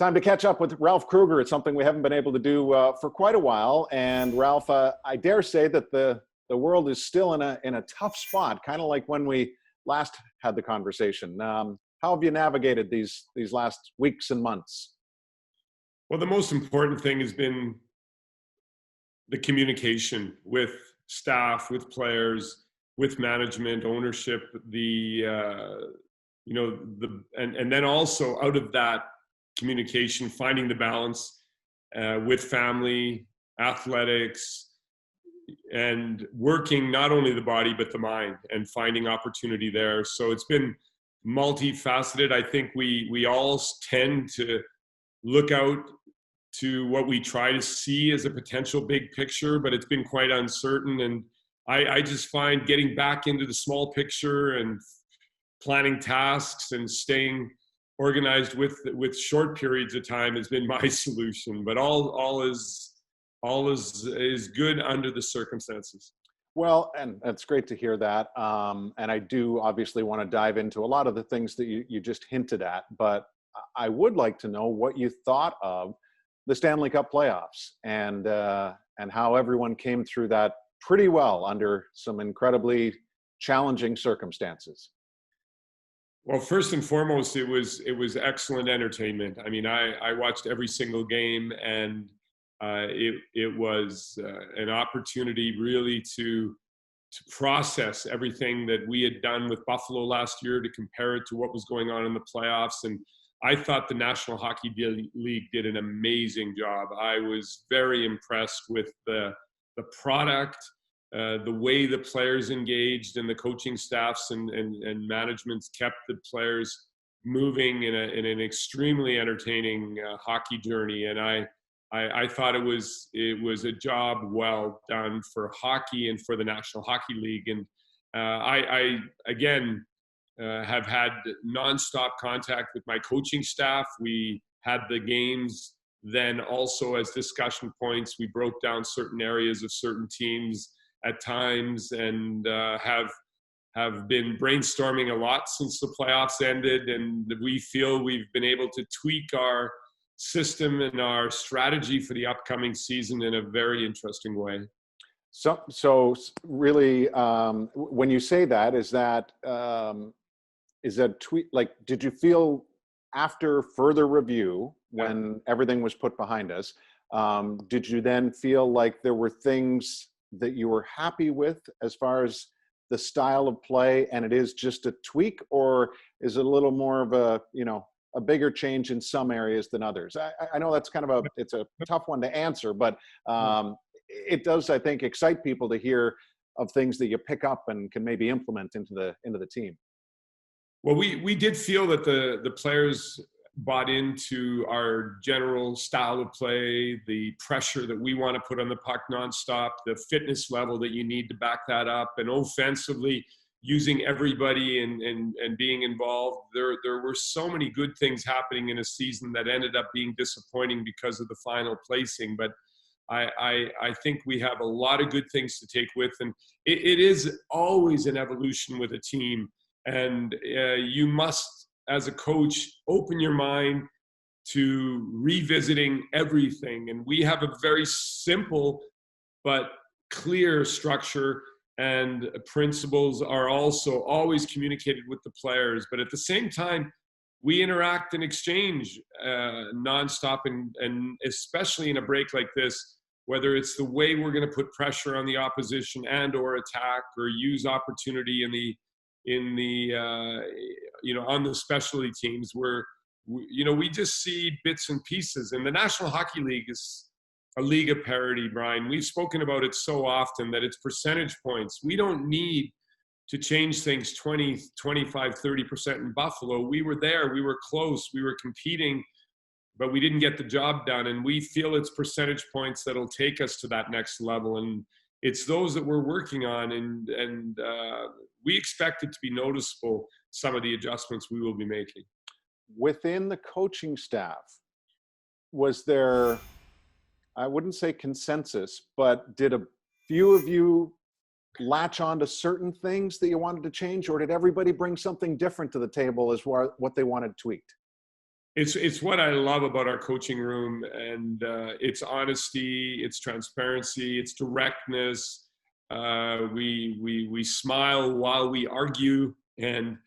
Time to catch up with Ralph Krueger. It's something we haven't been able to do for quite a while. And Ralph, I dare say that the world is still in a tough spot, kind of like when we last had the conversation. How have you navigated these last weeks and months? Well, the most important thing has been the communication with staff, with players, with management, ownership, and then also out of that communication, finding the balance with family, athletics, and working not only the body but the mind and finding opportunity there. So it's been multifaceted. I think we all tend to look out to what we try to see as a potential big picture, but it's been quite uncertain. And I just find getting back into the small picture and planning tasks and staying organized with short periods of time has been my solution. But all is good under the circumstances. Well, and that's great to hear that. And I do obviously want to dive into a lot of the things that you just hinted at, but I would like to know what you thought of the Stanley Cup playoffs and how everyone came through that pretty well under some incredibly challenging circumstances. Well, first and foremost, it was excellent entertainment. I mean, I watched every single game, and it was an opportunity really to process everything that we had done with Buffalo last year, to compare it to what was going on in the playoffs. And I thought the National Hockey League did an amazing job. I was very impressed with the product, the way the players engaged, and the coaching staffs and managements kept the players moving in an extremely entertaining hockey journey. And I thought it was a job well done for hockey and for the National Hockey League. And I again have had nonstop contact with my coaching staff. We had the games then also as discussion points. We broke down certain areas of certain teams at times, and have been brainstorming a lot since the playoffs ended. And we feel we've been able to tweak our system and our strategy for the upcoming season in a very interesting way. So really, when you say that, is that tweet, like, did you feel after further review, when everything was put behind us, did you then feel like there were things that you were happy with as far as the style of play, and it is just a tweak, or is it a little more of a bigger change in some areas than others? I know that's kind of it's a tough one to answer, but it does, I think, excite people to hear of things that you pick up and can maybe implement into the team. Well, we did feel that the players bought into our general style of play, the pressure that we want to put on the puck nonstop, the fitness level that you need to back that up, and offensively using everybody and being involved. There were so many good things happening in a season that ended up being disappointing because of the final placing. But I think we have a lot of good things to take with, and it is always an evolution with a team. And you must, as a coach, open your mind to revisiting everything. And we have a very simple but clear structure, and principles are also always communicated with the players. But at the same time, we interact and exchange nonstop, and especially in a break like this, whether it's the way we're going to put pressure on the opposition and or attack, or use opportunity on the specialty teams, where we just see bits and pieces. And the National Hockey League is a league of parity, Brian. We've spoken about it so often that it's percentage points. We don't need to change things 20, 25, 30% in Buffalo. We were there, we were close, we were competing, but we didn't get the job done. And we feel it's percentage points that'll take us to that next level. And it's those that we're working on, and we expect it to be noticeable, some of the adjustments we will be making. Within the coaching staff, was there, I wouldn't say consensus, but did a few of you latch on to certain things that you wanted to change, or did everybody bring something different to the table as far as what they wanted tweaked? It's what I love about our coaching room, and it's honesty, it's transparency, it's directness. We smile while we argue, and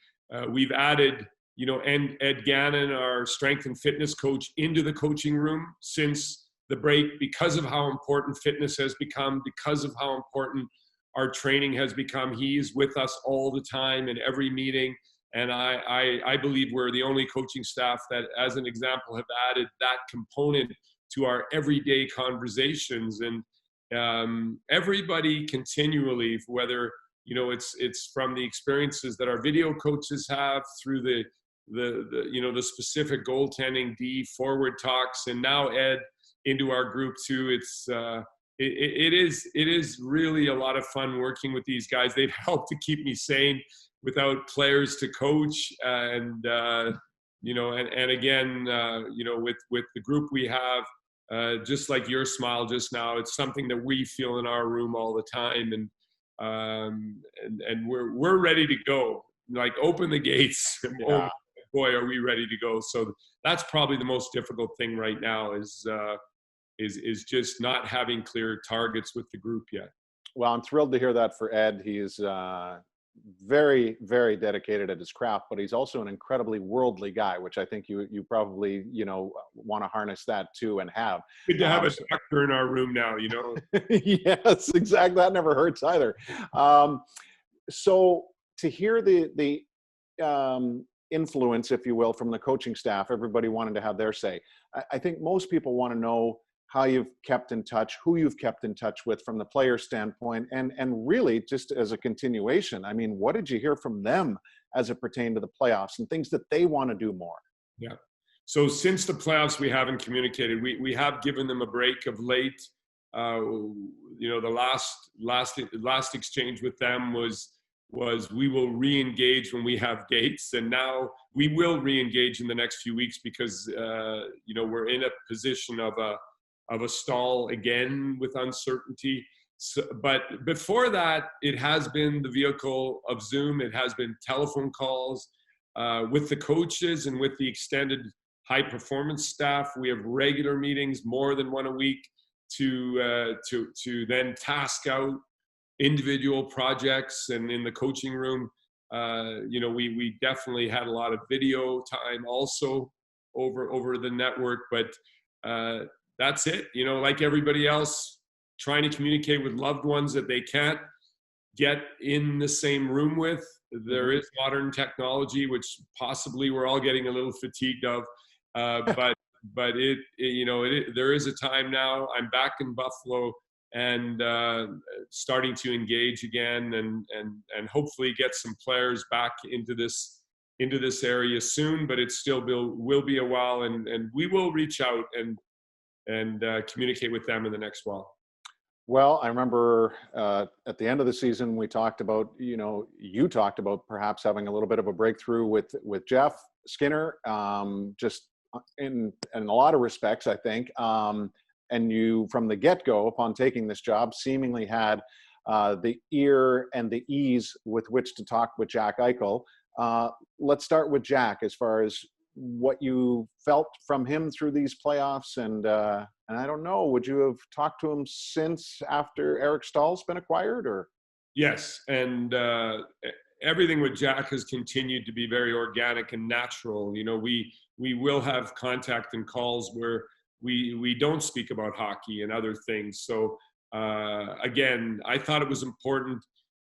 we've added, Ed Gannon, our strength and fitness coach, into the coaching room since the break, because of how important fitness has become, because of how important our training has become. He's with us all the time in every meeting. And I believe we're the only coaching staff that, as an example, have added that component to our everyday conversations. And everybody continually, whether it's from the experiences that our video coaches have through the specific goaltending, D forward talks, and now Ed into our group too. It is really a lot of fun working with these guys. They've helped to keep me sane without players to coach, and again, with the group we have, just like your smile just now, it's something that we feel in our room all the time, and we're ready to go. Like, open the gates. Yeah. Oh boy, are we ready to go. So that's probably the most difficult thing right now, is just not having clear targets with the group yet. Well, I'm thrilled to hear that for Ed. He's very, very dedicated at his craft, but he's also an incredibly worldly guy, which I think you probably, want to harness that too and have. Good to have a doctor in our room now, Yes, exactly. That never hurts either. So to hear the influence, if you will, from the coaching staff, everybody wanted to have their say. I think most people want to know how you've kept in touch, who you've kept in touch with from the player standpoint, and really just as a continuation. I mean, what did you hear from them as it pertained to the playoffs and things that they want to do more? Yeah. So since the playoffs, we haven't communicated. We have given them a break of late. The last exchange with them was we will re-engage when we have dates, and now we will re-engage in the next few weeks, because we're in a position of a stall again with uncertainty. So, but before that, it has been the vehicle of Zoom. It has been telephone calls with the coaches and with the extended high performance staff. We have regular meetings, more than one a week, to then task out individual projects. And in the coaching room, we definitely had a lot of video time also over the network, but that's it. Like everybody else, trying to communicate with loved ones that they can't get in the same room with. There is modern technology, which possibly we're all getting a little fatigued of, but there is a time now. I'm back in Buffalo and starting to engage again, and hopefully get some players back into this area soon. But it still will be a while, and we will reach out and communicate with them in the next while. Well, I remember at the end of the season, we talked about, you talked about perhaps having a little bit of a breakthrough with Jeff Skinner, just in a lot of respects, I think. And you, from the get-go, upon taking this job, seemingly had the ear and the ease with which to talk with Jack Eichel. Let's start with Jack, as far as what you felt from him through these playoffs, and I don't know, would you have talked to him since after Eric Stahl's been acquired, or? Yes, and everything with Jack has continued to be very organic and natural. We will have contact and calls where we don't speak about hockey and other things. So again, I thought it was important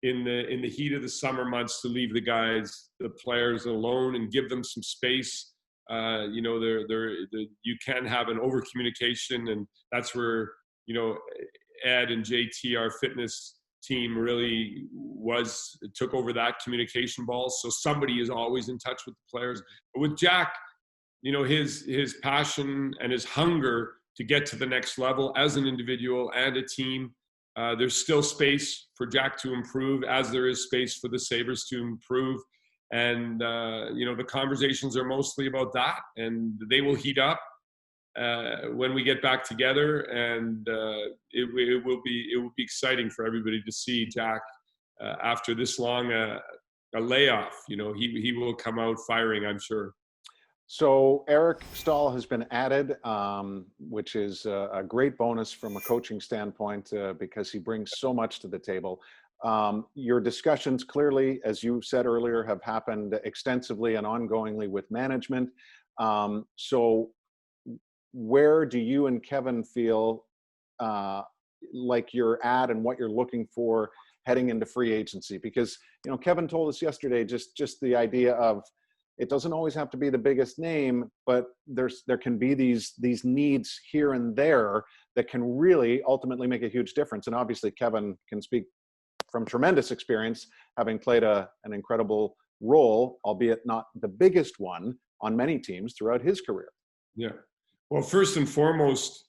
in the heat of the summer months to leave the players alone and give them some space. You can have an over communication, and that's where Ed and JT, our fitness team, really took over that communication ball. So somebody is always in touch with the players. But with Jack, his passion and his hunger to get to the next level as an individual and a team, there's still space for Jack to improve, as there is space for the Sabres to improve. And, the conversations are mostly about that, and they will heat up when we get back together. And it will be exciting for everybody to see Jack after this long a layoff. He will come out firing, I'm sure. So Eric Stahl has been added, which is a great bonus from a coaching standpoint because he brings so much to the table. Your discussions clearly, as you said earlier, have happened extensively and ongoingly with management. So where do you and Kevin feel uh, like you're at and what you're looking for heading into free agency? Because Kevin told us yesterday just the idea of it doesn't always have to be the biggest name, but there can be these needs here and there that can really ultimately make a huge difference. And obviously, Kevin can speak from tremendous experience, having played an incredible role, albeit not the biggest one, on many teams throughout his career. Yeah. Well, first and foremost,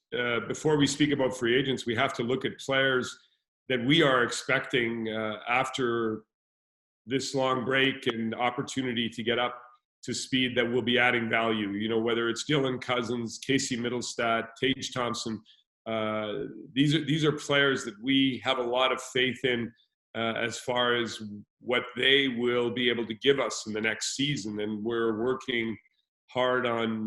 before we speak about free agents, we have to look at players that we are expecting after this long break and opportunity to get up to speed that will be adding value. Whether it's Dylan Cousins, Casey Middlestat, Tage Thompson, these are players that we have a lot of faith in as far as what they will be able to give us in the next season, and we're working hard on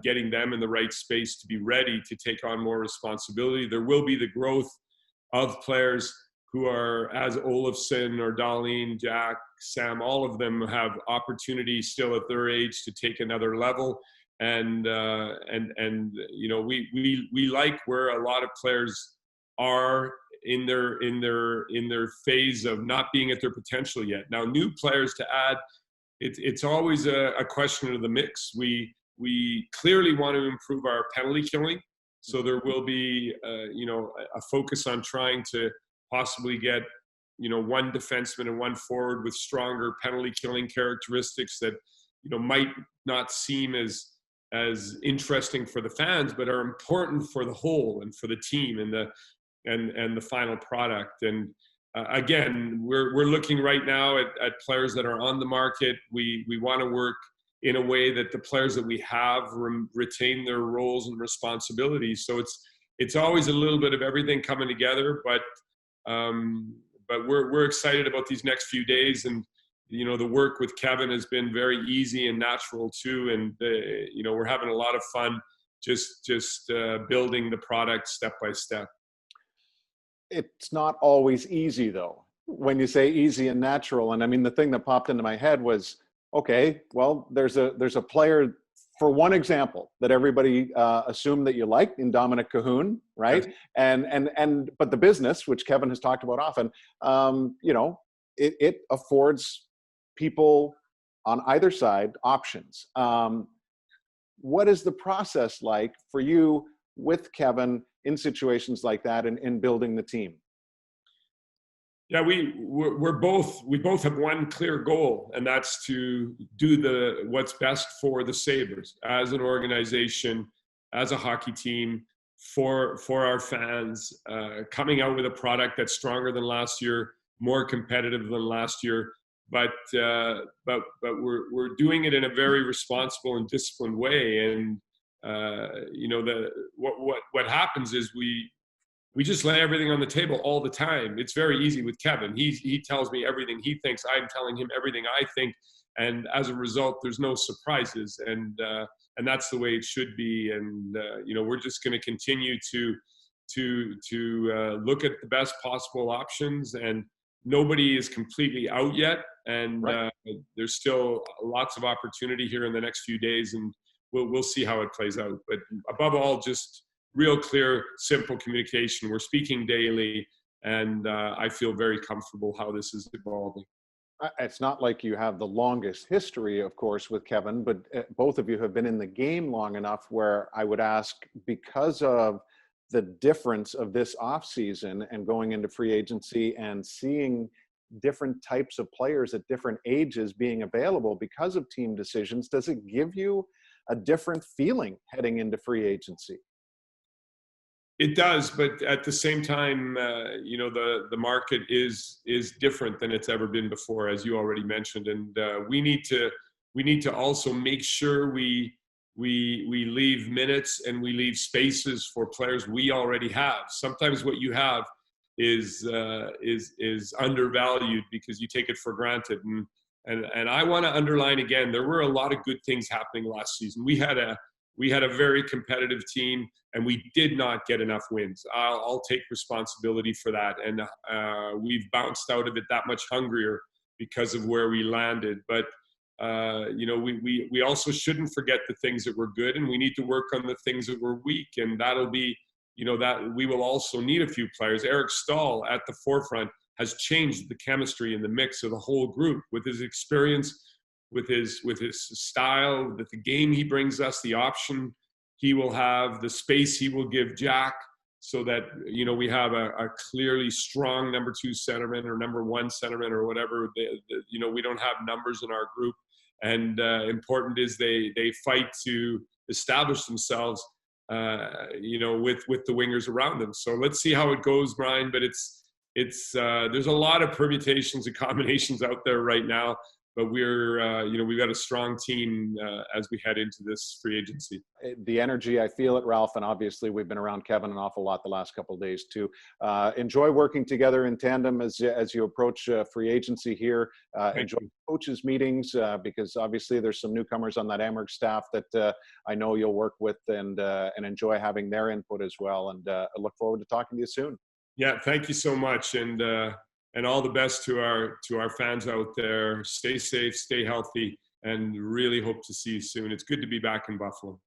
getting them in the right space to be ready to take on more responsibility. There will be the growth of players who are, as Olofsson or Dahlin, Jack, Sam, all of them have opportunities still at their age to take another level. And we like where a lot of players are in their phase of not being at their potential yet. Now, new players to add, it's always a question of the mix. We clearly want to improve our penalty killing, so there will be a focus on trying to possibly get one defenseman and one forward with stronger penalty killing characteristics that might not seem as interesting for the fans, but are important for the whole and for the team and the final product. And again, we're looking right now at players that are on the market. We want to work in a way that the players that we have retain their roles and responsibilities. So it's always a little bit of everything coming together, but we're excited about these next few days. And the work with Kevin has been very easy and natural too, and we're having a lot of fun just building the product step by step. It's not always easy, though, when you say easy and natural. And I mean, the thing that popped into my head was, okay, well, there's a player, for one example, that everybody assumed that you liked in Dominic Cahoon, right? Yes. But the business, which Kevin has talked about often, it affords people on either side options. What is the process like for you with Kevin in situations like that and in building the team? Yeah, we both have one clear goal, and that's to do what's best for the Sabres as an organization, as a hockey team, for our fans, coming out with a product that's stronger than last year, more competitive than last year, but we're doing it in a very responsible and disciplined way. And what happens is we just lay everything on the table all the time. It's very easy with Kevin. He tells me everything he thinks. I'm telling him everything I think, and as a result, there's no surprises. And that's the way it should be. And we're just going to continue to look at the best possible options. And nobody is completely out yet, and right. There's still lots of opportunity here in the next few days, and we'll see how it plays out. But above all, just real clear, simple communication. We're speaking daily, and I feel very comfortable how this is evolving. It's not like you have the longest history, of course, with Kevin, but both of you have been in the game long enough where I would ask, because of the difference of this offseason and going into free agency and seeing different types of players at different ages being available because of team decisions, does it give you a different feeling heading into free agency? It does, but at the same time, the market is different than it's ever been before, as you already mentioned, and we need to also make sure we leave minutes and we leave spaces for players we already have. Sometimes what you have is undervalued because you take it for granted, And I want to underline again, there were a lot of good things happening last season. We had a very competitive team, and we did not get enough wins. I'll take responsibility for that. And we've bounced out of it that much hungrier because of where we landed. But we also shouldn't forget the things that were good, and we need to work on the things that were weak. And that'll be, that we will also need a few players. Eric Stahl at the forefront has changed the chemistry and the mix of the whole group with his experience, with his style, with the game he brings us, the option he will have, the space he will give Jack, so that we have a clearly strong number 2 centerman or number 1 centerman or whatever. We don't have numbers in our group, and important is they fight to establish themselves, with the wingers around them. So let's see how it goes, Brian. But it's there's a lot of permutations and combinations out there right now, but we've got a strong team as we head into this free agency. The energy, I feel it, Ralph, and obviously we've been around Kevin an awful lot the last couple of days too. Enjoy working together in tandem as you approach free agency here. Enjoy coaches meetings because obviously there's some newcomers on that Amherst staff that I know you'll work with, and enjoy having their input as well. And I look forward to talking to you soon. Yeah, thank you so much, and all the best to our fans out there. Stay safe, stay healthy, and really hope to see you soon. It's good to be back in Buffalo.